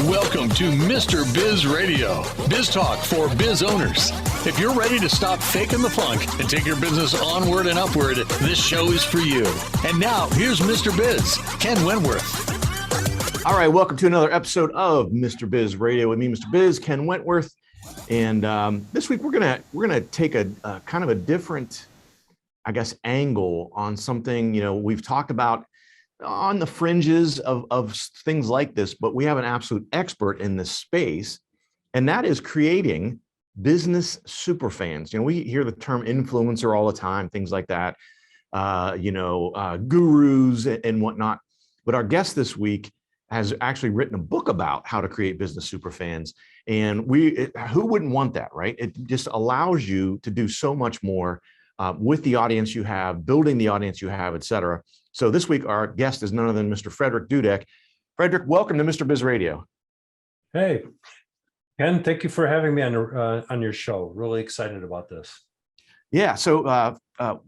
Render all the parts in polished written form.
Welcome to Mr. Biz Radio, biz talk for biz owners. If you're ready to stop faking the funk and take your business onward and upward, this show is for you. And now, here's Mr. Biz, Ken Wentworth. All right, welcome to another episode of Mr. Biz Radio with me, Mr. Biz, Ken Wentworth. And this week we're gonna take a kind of a different, I guess, angle on something. We've talked about on the fringes of things like this, but we have an absolute expert in this space, and that is creating business superfans. We hear the term influencer all the time, things like that, gurus and whatnot. But our guest this week has actually written a book about how to create business superfans. And who wouldn't want that, right? It just allows you to do so much more with the audience you have, building the audience you have, et cetera. So this week, our guest is none other than Mr. Frederick Dudek. Frederick, welcome to Mr. Biz Radio. Hey, Ken, thank you for having me on your show. Really excited about this. Yeah, so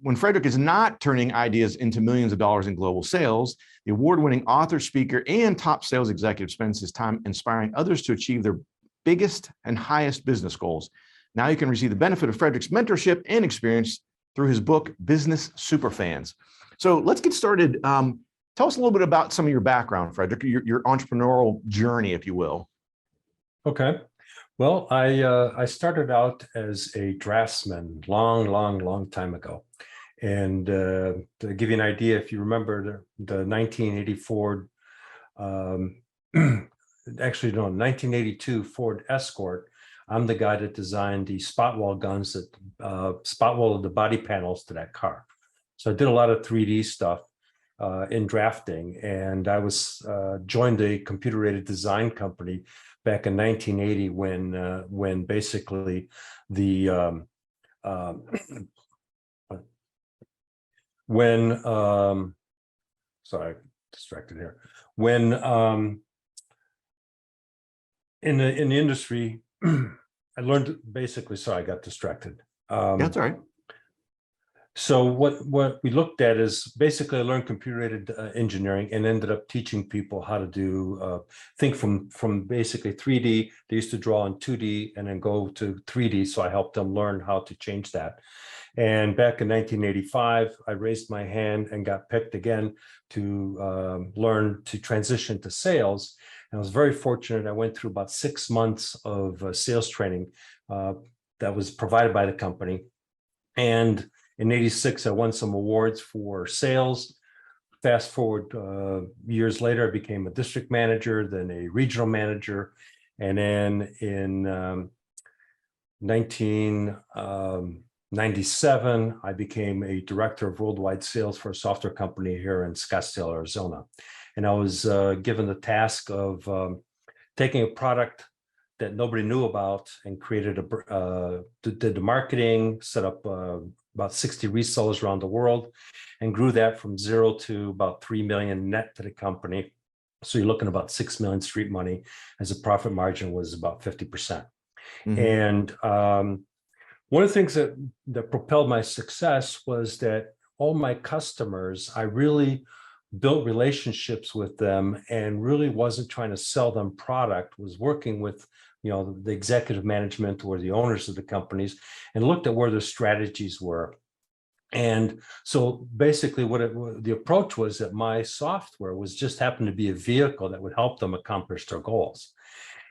when Frederick is not turning ideas into millions of dollars in global sales, the award-winning author, speaker, and top sales executive spends his time inspiring others to achieve their biggest and highest business goals. Now you can receive the benefit of Frederick's mentorship and experience through his book, Business Superfans. So let's get started. Tell us a little bit about some of your background, Frederick, your entrepreneurial journey, if you will. Okay. Well, I started out as a draftsman long time ago. And to give you an idea, if you remember the 1984, 1982 Ford Escort, I'm the guy that designed the spot weld guns that spot welded the body panels to that car. So I did a lot of 3D stuff in drafting, and I was joined a computer-aided design company back in 1980 when basically the sorry, distracted here. When in the industry, I learned basically. Sorry, I got distracted. That's all right. So what we looked at is basically I learned computer-aided engineering and ended up teaching people how to do think from basically 3D. They used to draw in 2D and then go to 3D. So I helped them learn how to change that. And back in 1985, I raised my hand and got picked again to learn to transition to sales. And I was very fortunate. I went through about 6 months of sales training that was provided by the company. And in '86, I won some awards for sales. Fast forward years later, I became a district manager, then a regional manager. And then in 1997, I became a director of worldwide sales for a software company here in Scottsdale, Arizona. And I was given the task of taking a product that nobody knew about and created did the marketing, set up about 60 resellers around the world, and grew that from 0 to about 3 million net to the company. So you're looking at about 6 million street money, as the profit margin was about 50%. Mm-hmm. And one of the things that propelled my success was that all my customers, I really built relationships with them and really wasn't trying to sell them product, was working with the executive management or the owners of the companies and looked at where their strategies were. And so basically the approach was that my software was just happened to be a vehicle that would help them accomplish their goals.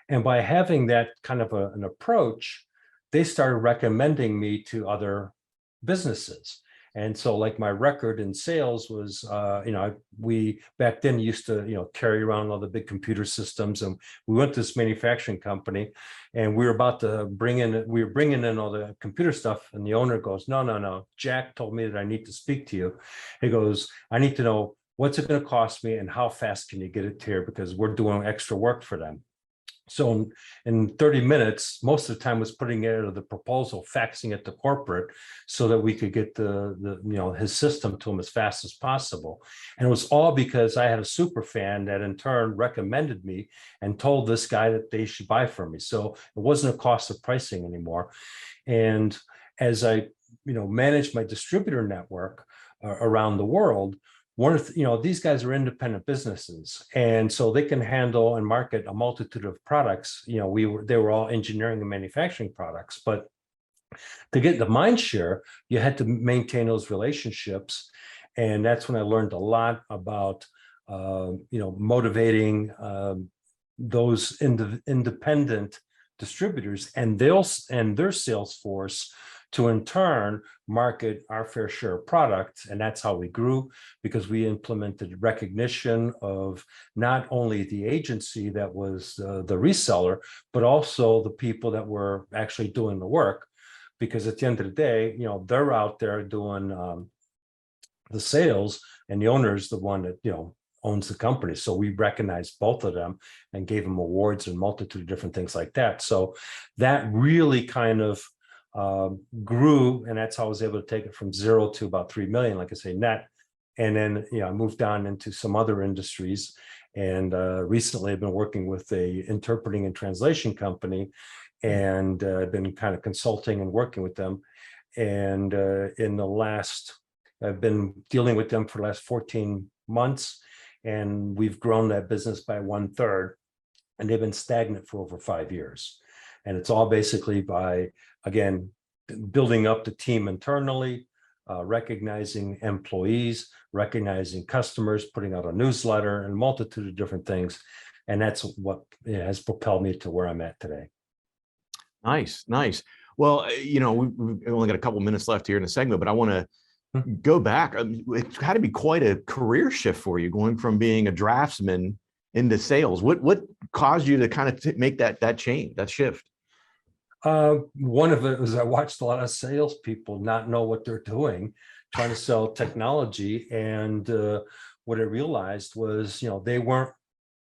And by having that kind of an approach, they started recommending me to other businesses. And so like my record in sales was, we back then used to, carry around all the big computer systems, and we went to this manufacturing company and we were about to bringing in all the computer stuff. And the owner goes, no, Jack told me that I need to speak to you. He goes, I need to know what's it going to cost me and how fast can you get it here, because we're doing extra work for them. So in 30 minutes, most of the time was putting it the proposal, faxing it to corporate so that we could get his system to him as fast as possible. And it was all because I had a super fan that in turn recommended me and told this guy that they should buy from me. So it wasn't a cost of pricing anymore. And as I managed my distributor network around the world, these guys are independent businesses, and so they can handle and market a multitude of products. They were all engineering and manufacturing products, but to get the mind share, you had to maintain those relationships. And that's when I learned a lot about, motivating those independent distributors and their sales force to in turn market our fair share of products. And that's how we grew, because we implemented recognition of not only the agency that was the reseller, but also the people that were actually doing the work. Because at the end of the day, they're out there doing the sales, and the owner is the one that, owns the company. So we recognized both of them and gave them awards and multitude of different things like that. So that really kind of grew, and that's how I was able to take it from 0 to about 3 million, like I say, net. And then, I moved on into some other industries. And recently I've been working with a interpreting and translation company, and I've been kind of consulting and working with them. And I've been dealing with them for the last 14 months, and we've grown that business by 1/3, and they've been stagnant for over 5 years. And it's all basically by, again, building up the team internally, recognizing employees, recognizing customers, putting out a newsletter, and a multitude of different things. And that's what has propelled me to where I'm at today. Nice. Well, we've only got a couple minutes left here in the segment, but I want to go back. It had to be quite a career shift for you, going from being a draftsman into sales. What caused you to kind of make that change, that shift? One of it was I watched a lot of salespeople not know what they're doing, trying to sell technology. And what I realized was, they weren't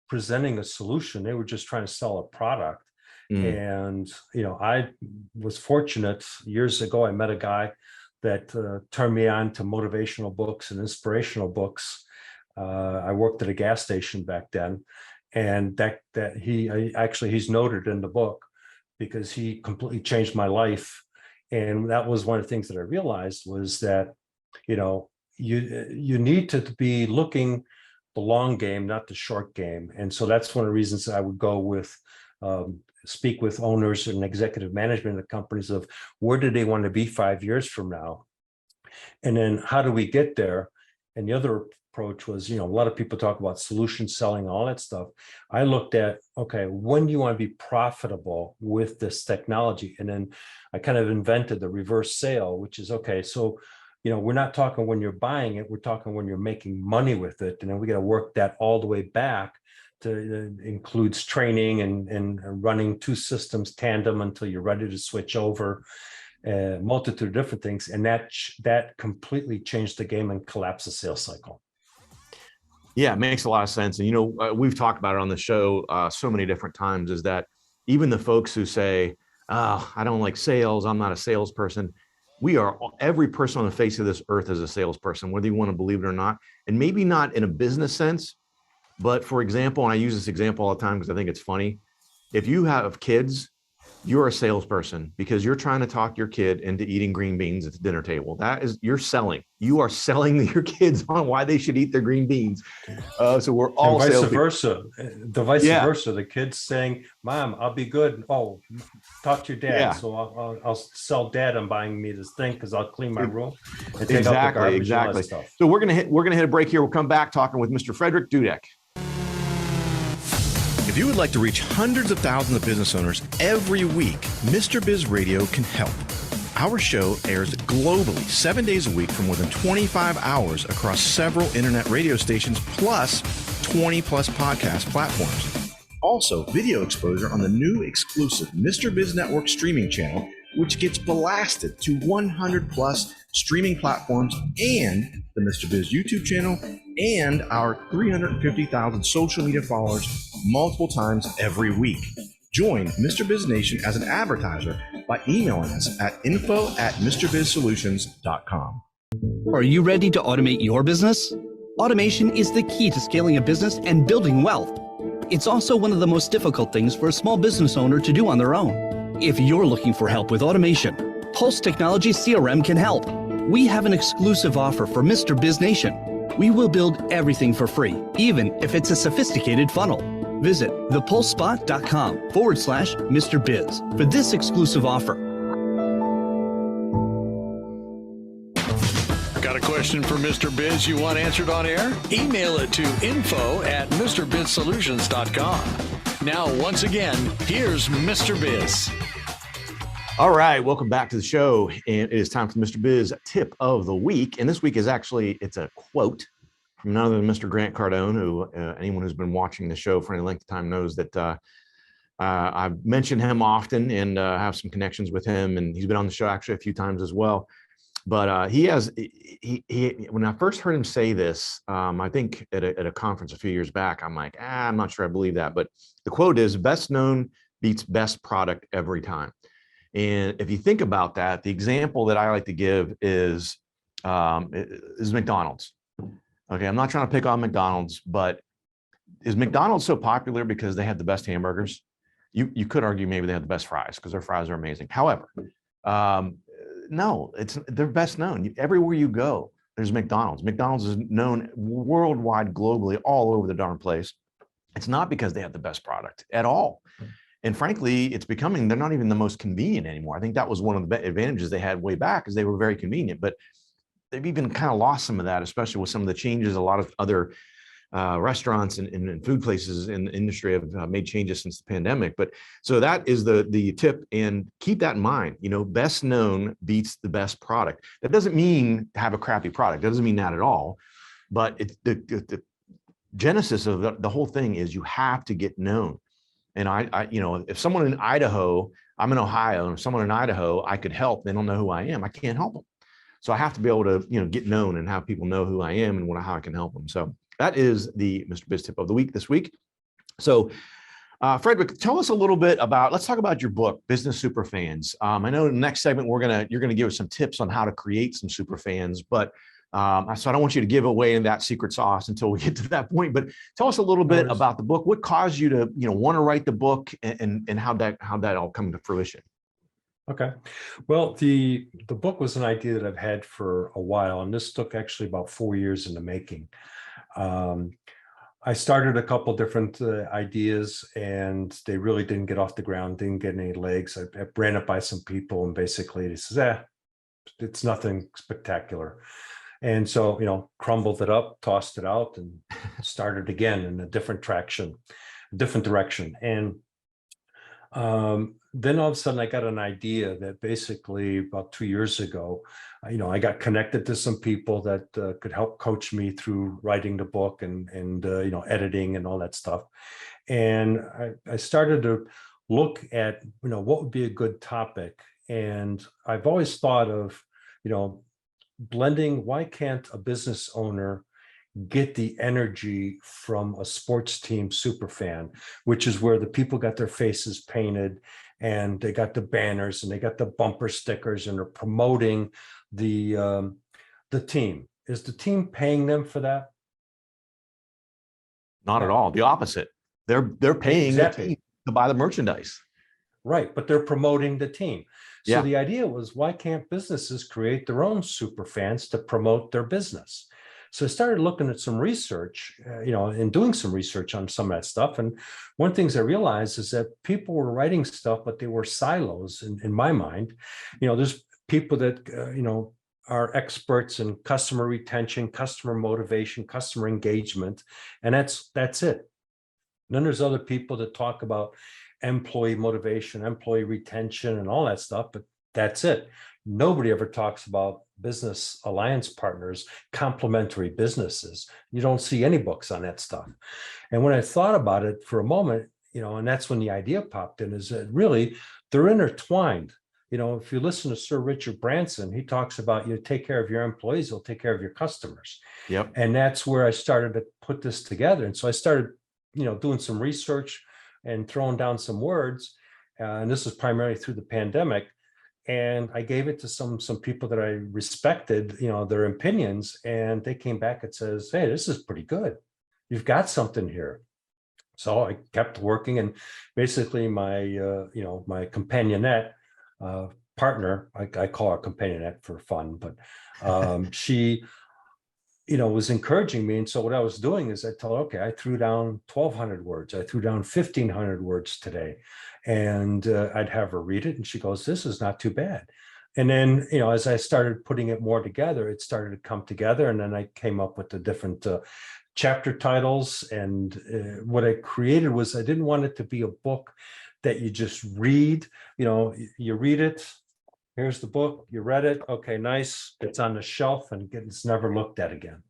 presenting a solution. They were just trying to sell a product. And, I was fortunate years ago, I met a guy that turned me on to motivational books and inspirational books. I worked at a gas station back then, and he's noted in the book because he completely changed my life. And that was one of the things that I realized was that, you need to be looking the long game, not the short game. And so that's one of the reasons I would go with, speak with owners and executive management of companies of where do they want to be 5 years from now? And then how do we get there? And the other approach was, a lot of people talk about solution selling, all that stuff. I looked at, okay, when do you want to be profitable with this technology? And then I kind of invented the reverse sale, which is, okay, so, we're not talking when you're buying it, we're talking when you're making money with it. And then we got to work that all the way back to includes training and running two systems tandem until you're ready to switch over, multitude of different things. And that completely changed the game and collapsed the sales cycle. Yeah, it makes a lot of sense. And, we've talked about it on the show so many different times, is that even the folks who say, oh, I don't like sales, I'm not a salesperson. Every person on the face of this earth is a salesperson, whether you want to believe it or not. And maybe not in a business sense, but for example, and I use this example all the time because I think it's funny. If you have kids, you're a salesperson because you're trying to talk your kid into eating green beans at the dinner table. You're selling. You are selling your kids on why they should eat their green beans. So we're all and vice versa. Versa. The kids saying, "Mom, I'll be good." Oh, talk to your dad. Yeah. So I'll sell Dad on buying me this thing because I'll clean my room and take out the garbage and all that stuff. So we're gonna hit a break here. We'll come back talking with Mr. Frederick Dudek. If you would like to reach hundreds of thousands of business owners every week, Mr. Biz Radio can help. Our show airs globally 7 days a week for more than 25 hours across several internet radio stations, plus 20 plus podcast platforms. Also, video exposure on the new exclusive Mr. Biz Network streaming channel, which gets blasted to 100 plus streaming platforms, and the Mr. Biz YouTube channel, and our 350,000 social media followers multiple times every week. Join Mr. Biz Nation as an advertiser by emailing us at info@MrBizSolutions.com. Are you ready to automate your business? Automation is the key to scaling a business and building wealth. It's also one of the most difficult things for a small business owner to do on their own. If you're looking for help with automation, Pulse Technology CRM can help. We have an exclusive offer for Mr. Biz Nation. We will build everything for free, even if it's a sophisticated funnel. Visit thepulsespot.com/Mr. Biz for this exclusive offer. Got a question for Mr. Biz you want answered on air? Email it to info@MrBizSolutions.com. Now, once again, here's Mr. Biz. All right, welcome back to the show. And it is time for Mr. Biz tip of the week. And this week is actually, it's a quote from none other than Mr. Grant Cardone, who anyone who's been watching the show for any length of time knows that I've mentioned him often and have some connections with him. And he's been on the show actually a few times as well. But he when I first heard him say this, I think at a conference a few years back, I'm like, I'm not sure I believe that. But the quote is, best known beats best product every time. And if you think about that, the example that I like to give is McDonald's. Okay, I'm not trying to pick on McDonald's, but is McDonald's so popular because they have the best hamburgers? You could argue maybe they have the best fries because their fries are amazing. However, no, they're best known. Everywhere you go, there's McDonald's. McDonald's is known worldwide, globally, all over the darn place. It's not because they have the best product at all. And frankly, they're not even the most convenient anymore. I think that was one of the advantages they had way back, is they were very convenient, but they've even kind of lost some of that, especially with some of the changes. A lot of other restaurants and food places in the industry have made changes since the pandemic. But so that is the tip, and keep that in mind. Best known beats the best product. That doesn't mean have a crappy product. That doesn't mean that at all. But the genesis of the whole thing is you have to get known. And if someone in Idaho, I'm in Ohio, and if someone in Idaho I could help, they don't know who I am, I can't help them. So I have to be able to, get known and have people know who I am and how I can help them. So that is the Mr. Biz tip of the week this week. So Frederick, tell us a little bit let's talk about your book, Business SuperFans. I know in the next segment, you're going to give us some tips on how to create some superfans, but so I don't want you to give away that secret sauce until we get to that point, but tell us a little bit about the book. What caused you to, want to write the book, and how that all come to fruition? Okay. Well, the book was an idea that I've had for a while, and this took actually about 4 years in the making. I started a couple different ideas, and they really didn't get off the ground, didn't get any legs. I ran it by some people, and basically they says, it's nothing spectacular. And so, crumbled it up, tossed it out, and started again in a different direction. And then all of a sudden I got an idea that basically about 2 years ago, I got connected to some people that could help coach me through writing the book and editing and all that stuff. And I started to look at, what would be a good topic. And I've always thought of, blending, why can't a business owner get the energy from a sports team superfan, which is where the people got their faces painted and they got the banners and they got the bumper stickers and they're promoting the team. Is the team paying them for that? Not at all. The opposite. They're paying the team to buy the merchandise. Right, but they're promoting the team. So Yeah. The idea was, why can't businesses create their own super fans to promote their business? So I started looking at some research, and doing some research on some of that stuff. And one of the things I realized is that people were writing stuff, but they were silos in my mind. There's people that, are experts in customer retention, customer motivation, customer engagement, and that's it. And then there's other people that talk about employee motivation, employee retention, and all that stuff, but that's it. Nobody ever talks about business alliance partners, complementary businesses. You don't see any books on that stuff. And when I thought about it for a moment, and that's when the idea popped in, is that really they're intertwined. If you listen to Sir Richard Branson, he talks about, you take care of your employees, you'll take care of your customers. Yep. And that's where I started to put this together. And so I started, doing some research and throwing down some words. And this was primarily through the pandemic. And I gave it to some people that I respected, their opinions, and they came back and says, hey, this is pretty good. You've got something here. So I kept working, and basically my companionette partner, I call her companionette for fun, but she was encouraging me. And so what I was doing is I told her, okay, I threw down 1,200 words. I threw down 1,500 words today. And I'd have her read it. And she goes, this is not too bad. And then, as I started putting it more together, it started to come together. And then I came up with the different chapter titles. And what I created was, I didn't want it to be a book that you just read. You read it. Here's the book, you read it, okay, nice, it's on the shelf and it's never looked at again.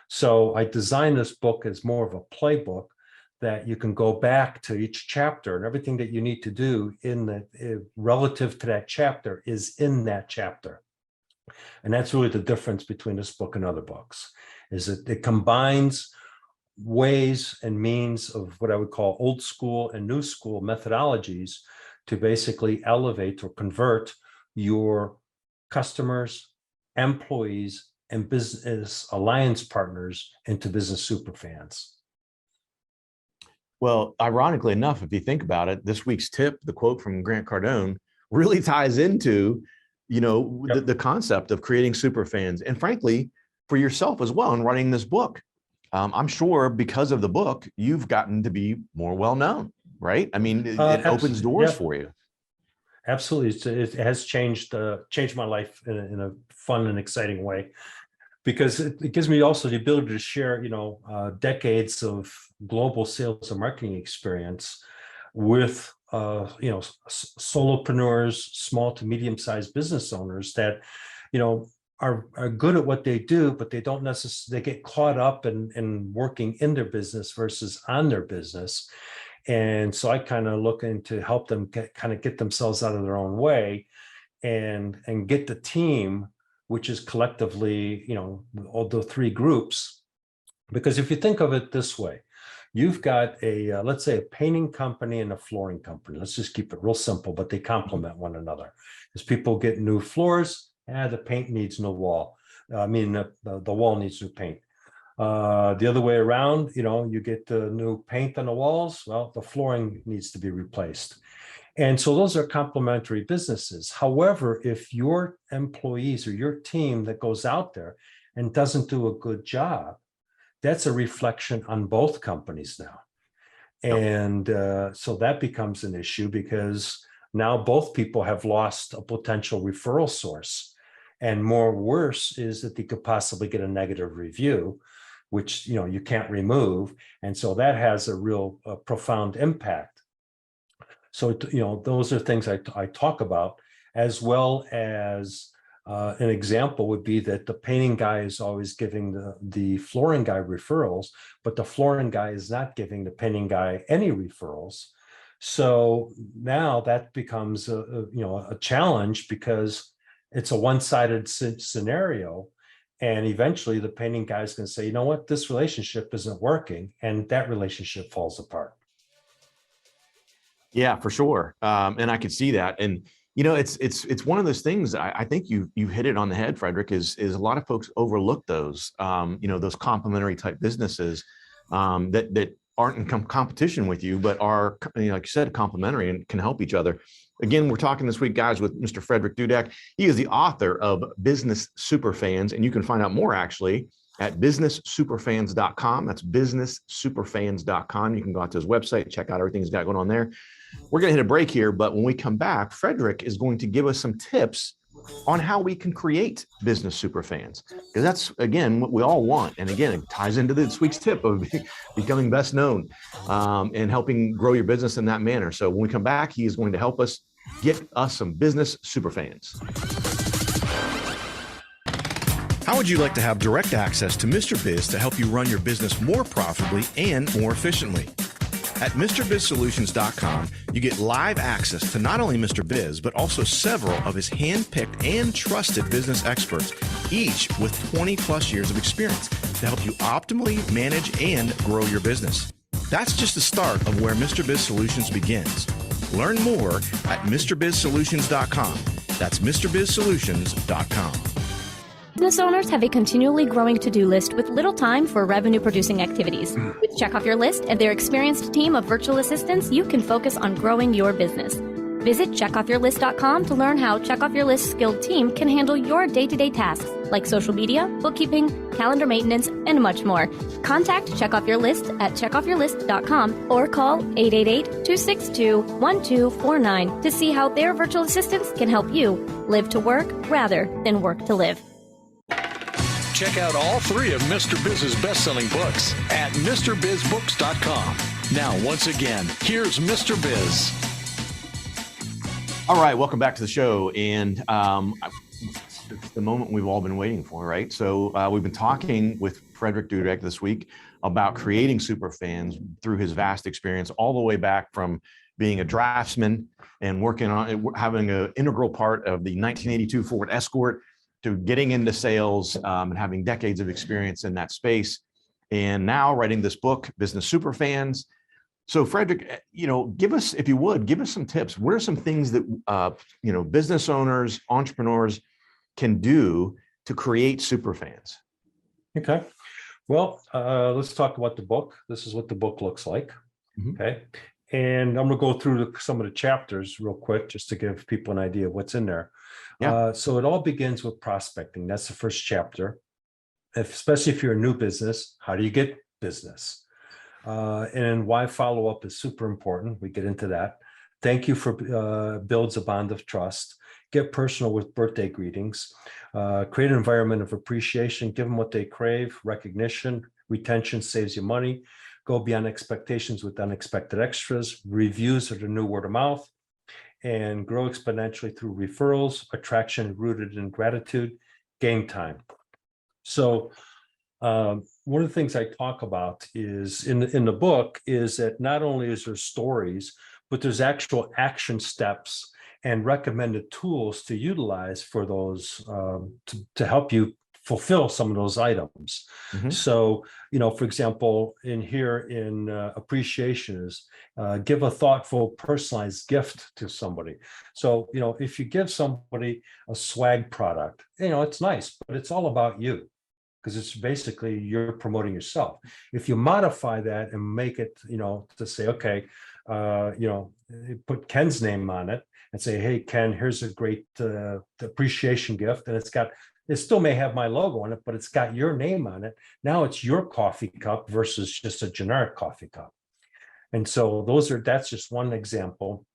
So I designed this book as more of a playbook that you can go back to each chapter, and everything that you need to do relative to that chapter is in that chapter. And that's really the difference between this book and other books, is that it combines ways and means of what I would call old school and new school methodologies to basically elevate or convert your customers, employees, and business alliance partners into business superfans. Well, ironically enough, if you think about it, this week's tip, the quote from Grant Cardone, really ties into, the concept of creating superfans, and frankly, for yourself as well in writing this book. I'm sure because of the book, you've gotten to be more well-known, right? I mean, it opens doors for you. Absolutely. It has changed my life in a fun and exciting way, because it gives me also the ability to share, decades of global sales and marketing experience with, solopreneurs, small to medium-sized business owners that, are good at what they do, but they don't necessarily, they get caught up in working in their business versus on their business. And so I kind of looking to help them get themselves out of their own way and get the team, which is collectively, all the three groups. Because if you think of it this way, you've got let's say a painting company and a flooring company. Let's just keep it real simple, but they complement one another. As people get new floors, the paint needs new wall. The wall needs new paint. The other way around, you get the new paint on the walls, well, the flooring needs to be replaced. And so those are complementary businesses. However, if your employees or your team that goes out there and doesn't do a good job, that's a reflection on both companies now. And so that becomes an issue, because now both people have lost a potential referral source. And more worse is that they could possibly get a negative review, which you can't remove. And so that has a real profound impact. So those are things I talk about, as well as an example would be that the painting guy is always giving the flooring guy referrals, but the flooring guy is not giving the painting guy any referrals. So now that becomes a challenge, because it's a one-sided scenario. And eventually the painting guy is going to say, you know what, this relationship isn't working. And that relationship falls apart. Yeah, for sure. And I could see that. And, it's one of those things. I think you hit it on the head, Frederick, is a lot of folks overlook those, those complementary type businesses that aren't in competition with you, but are, like you said, complementary and can help each other. Again, we're talking this week, guys, with Mr. Frederick Dudek. He is the author of Business Superfans, and you can find out more actually at businesssuperfans.com. That's businesssuperfans.com. You can go out to his website, check out everything he's got going on there. We're going to hit a break here, but when we come back, Frederick is going to give us some tips on how we can create business superfans, because that's, again, what we all want. And again, it ties into this week's tip of becoming best known and helping grow your business in that manner. So when we come back, he is going to help us get us some business superfans. How would you like to have direct access to Mr. Biz to help you run your business more profitably and more efficiently? At MrBizSolutions.com, you get live access to not only Mr. Biz, but also several of his hand-picked and trusted business experts, each with 20 plus years of experience to help you optimally manage and grow your business. That's just the start of where Mr. Biz Solutions begins. Learn more at MrBizSolutions.com. That's MrBizSolutions.com. Business owners have a continually growing to-do list with little time for revenue-producing activities. With Check Off Your List and their experienced team of virtual assistants, you can focus on growing your business. Visit checkoffyourlist.com to learn how Check Off Your List skilled team can handle your day-to-day tasks like social media, bookkeeping, calendar maintenance, and much more. Contact Check Off Your List at checkoffyourlist.com or call 888-262-1249 to see how their virtual assistants can help you live to work rather than work to live. Check out all three of Mr. Biz's best-selling books at MrBizBooks.com. Now, once again, here's Mr. Biz. All right, welcome back to the show. And it's the moment we've all been waiting for, right? So we've been talking with Frederick Dudek this week about creating SuperFans through his vast experience, all the way back from being a draftsman and working on having an integral part of the 1982 Ford Escort to getting into sales and having decades of experience in that space. And now writing this book, Business SuperFans. So Frederick, give us, if you would, give us some tips. What are some things that, business owners, entrepreneurs can do to create SuperFans? Okay. Well, let's talk about the book. This is what the book looks like. Mm-hmm. Okay. And I'm going to go through some of the chapters real quick, just to give people an idea of what's in there. Yeah. So it all begins with prospecting. That's the first chapter. Especially if you're a new business, how do you get business? And why follow up is super important. We get into that. Thank you for builds a bond of trust. Get personal with birthday greetings. Create an environment of appreciation. Give them what they crave. Recognition. Retention saves you money. Go beyond expectations with unexpected extras. Reviews are the new word of mouth. And grow exponentially through referrals. Attraction rooted in gratitude. Game time. So one of the things I talk about is in the book is that not only is there stories, but there's actual action steps and recommended tools to utilize for those to help you fulfill some of those items. Mm-hmm. So, for example, in appreciation is give a thoughtful, personalized gift to somebody. So, if you give somebody a swag product, it's nice, but it's all about you. Because it's basically you're promoting yourself. If you modify that and make it, to say, okay, put Ken's name on it and say, hey, Ken, here's a great appreciation gift. And it still may have my logo on it, but it's got your name on it. Now it's your coffee cup versus just a generic coffee cup. And so that's just one example,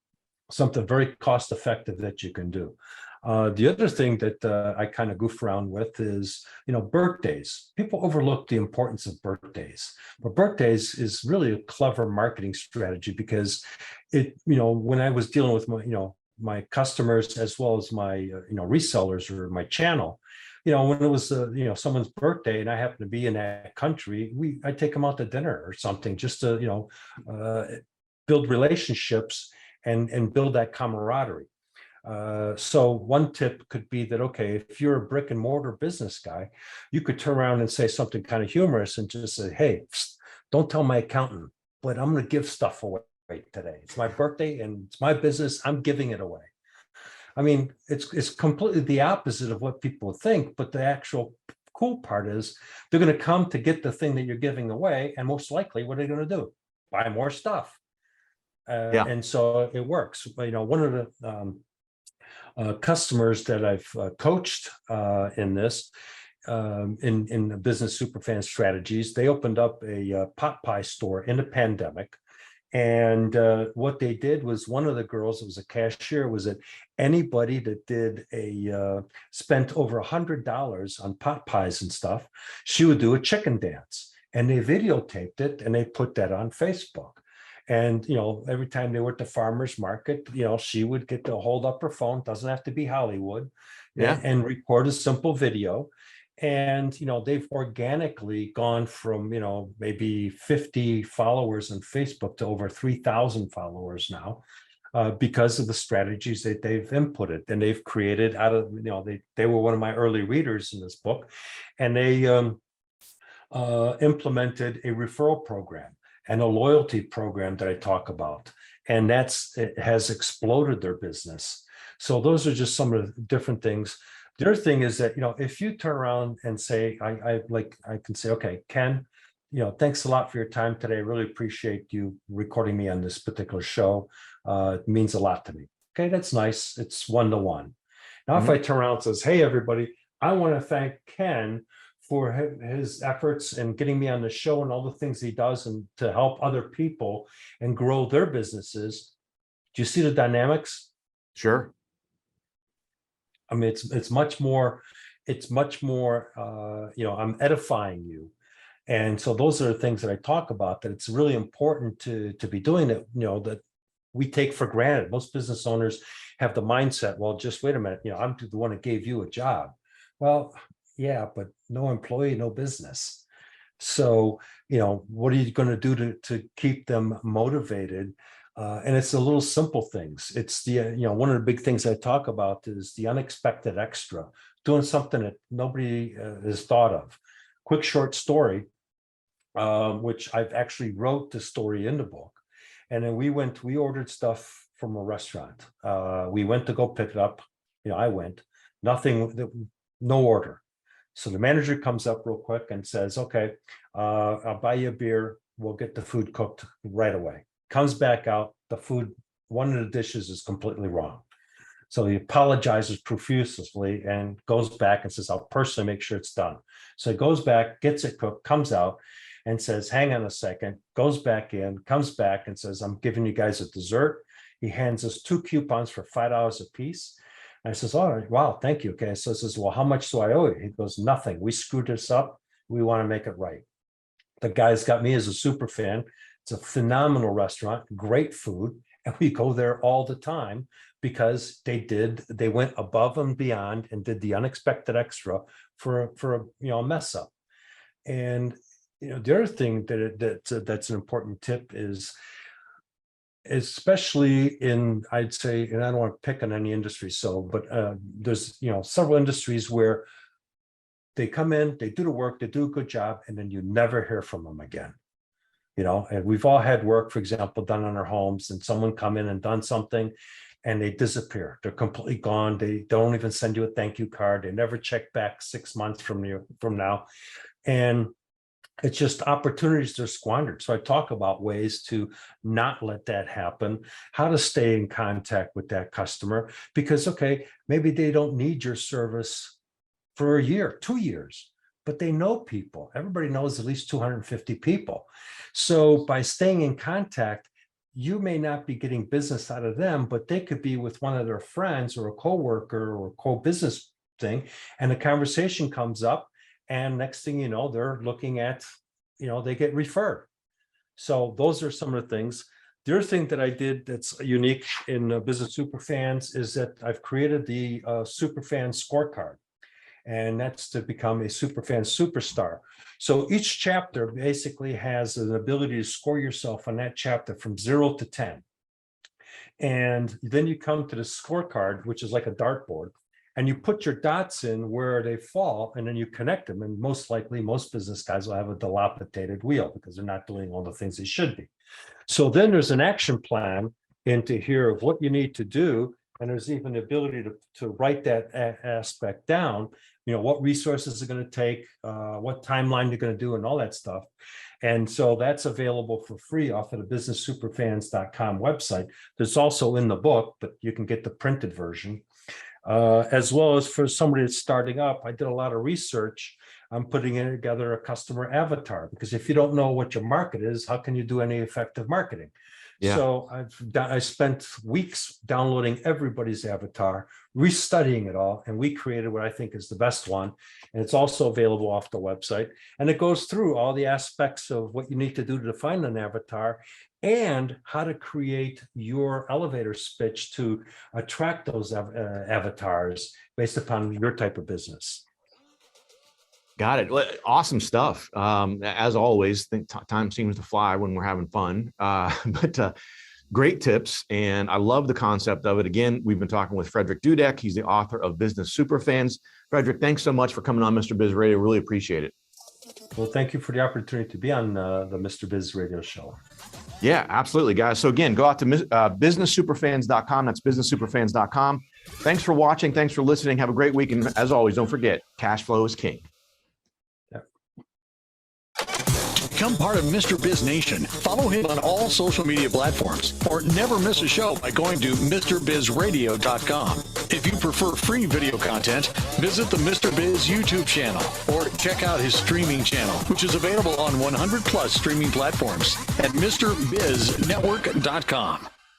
something very cost effective that you can do. The other thing that I kind of goof around with is, birthdays. People overlook the importance of birthdays, but birthdays is really a clever marketing strategy because when I was dealing with my customers as well as my, resellers or my channel, when it was, someone's birthday and I happen to be in that country, I take them out to dinner or something just to, build relationships and build that camaraderie. So one tip could be that, okay, if you're a brick and mortar business guy, you could turn around and say something kind of humorous and just say, hey, don't tell my accountant, but I'm going to give stuff away today. It's my birthday and it's my business. I'm giving it away. I mean, it's completely the opposite of what people think, but the actual cool part is they're going to come to get the thing that you're giving away. And most likely, what are they going to do? Buy more stuff. And so it works. One of the customers that I've coached in this, in the Business SuperFans strategies, they opened up a pot pie store in the pandemic. And what they did was one of the girls, it was a cashier, was that anybody that did spent over $100 on pot pies and stuff, she would do a chicken dance. And they videotaped it and they put that on Facebook. And, every time they were at the farmer's market, she would get to hold up her phone, doesn't have to be Hollywood, and record a simple video. And, they've organically gone from, maybe 50 followers on Facebook to over 3,000 followers now because of the strategies that they've inputted. And they've created out of, they were one of my early readers in this book, and they implemented a referral program and a loyalty program that I talk about. And it has exploded their business. So those are just some of the different things. The other thing is that, if you turn around and say, I can say, okay, Ken, thanks a lot for your time today. I really appreciate you recording me on this particular show. It means a lot to me. Okay, that's nice. It's one-to-one. Now, if Mhm. I turn around and says, hey, everybody, I want to thank Ken for his efforts in getting me on the show and all the things he does and to help other people and grow their businesses. Do you see the dynamics? Sure. I mean, it's much more, I'm edifying you. And so those are the things that I talk about, that it's really important to be doing it, that we take for granted. Most business owners have the mindset, well, just wait a minute, I'm the one that gave you a job. Well, yeah, but no employee, no business. So, what are you going to do to keep them motivated? And it's the little simple things. It's the, one of the big things I talk about is the unexpected extra, doing something that nobody has thought of. Quick short story, which I've actually wrote the story in the book. And then we ordered stuff from a restaurant. We went to go pick it up. I went, no order. So the manager comes up real quick and says, okay, I'll buy you a beer. We'll get the food cooked right away. Comes back out, the food, one of the dishes is completely wrong. So he apologizes profusely and goes back and says, I'll personally make sure it's done. So he goes back, gets it cooked, comes out and says, hang on a second, goes back in, comes back and says, I'm giving you guys a dessert. He hands us 2 coupons for $5 a piece. And I says, all right, wow, thank you. Okay. So he says, well, how much do I owe you? He goes, nothing. We screwed this up. We want to make it right. The guy's got me as a super fan. It's a phenomenal restaurant, great food. And we go there all the time because they went above and beyond and did the unexpected extra for a mess up. And the other thing that's an important tip is, especially in, I'd say, and I don't want to pick on any industry, but there's several industries where they come in, they do the work, they do a good job, and then you never hear from them again. And we've all had work, for example, done on our homes, and someone come in and done something and they disappear. They're completely gone. They don't even send you a thank you card. They never check back 6 months from now. And it's just opportunities that are squandered. So I talk about ways to not let that happen, how to stay in contact with that customer, because, okay, maybe they don't need your service for a year, 2 years, but they know people. Everybody knows at least 250 people. So by staying in contact, you may not be getting business out of them, but they could be with one of their friends or a coworker or co-business thing. And the conversation comes up, and next thing you know, they're looking at, they get referred. So those are some of the things. The other thing that I did that's unique in Business Superfans is that I've created the SuperFans Scorecard. And that's to become a SuperFan superstar. So each chapter basically has an ability to score yourself on that chapter from 0 to 10. And then you come to the scorecard, which is like a dartboard, and you put your dots in where they fall, and then you connect them. And most likely, most business guys will have a dilapidated wheel because they're not doing all the things they should be. So then there's an action plan into here of what you need to do. And there's even the ability to write that aspect down, what resources are going to take, what timeline you're going to do, and all that stuff. And so that's available for free off of the businesssuperfans.com website. There's also in the book, but you can get the printed version. As well as for somebody that's starting up, I did a lot of research. I'm putting together a customer avatar, because if you don't know what your market is, how can you do any effective marketing? Yeah. So I spent weeks downloading everybody's avatar, restudying it all, and we created what I think is the best one. And it's also available off the website. And it goes through all the aspects of what you need to do to define an avatar and how to create your elevator pitch to attract those avatars based upon your type of business. Got it. Awesome stuff. As always, time seems to fly when we're having fun, but great tips. And I love the concept of it. Again, we've been talking with Frederick Dudek. He's the author of Business Superfans. Frederick, thanks so much for coming on Mr. Biz Radio. Really appreciate it. Well, thank you for the opportunity to be on the Mr. Biz Radio show. Yeah, absolutely, guys. So again, go out to businesssuperfans.com. That's businesssuperfans.com. Thanks for watching. Thanks for listening. Have a great week. And as always, don't forget, cash flow is king. Become part of Mr. Biz Nation. Follow him on all social media platforms or never miss a show by going to MrBizRadio.com. If you prefer free video content, visit the Mr. Biz YouTube channel or check out his streaming channel, which is available on 100 plus streaming platforms at MrBizNetwork.com.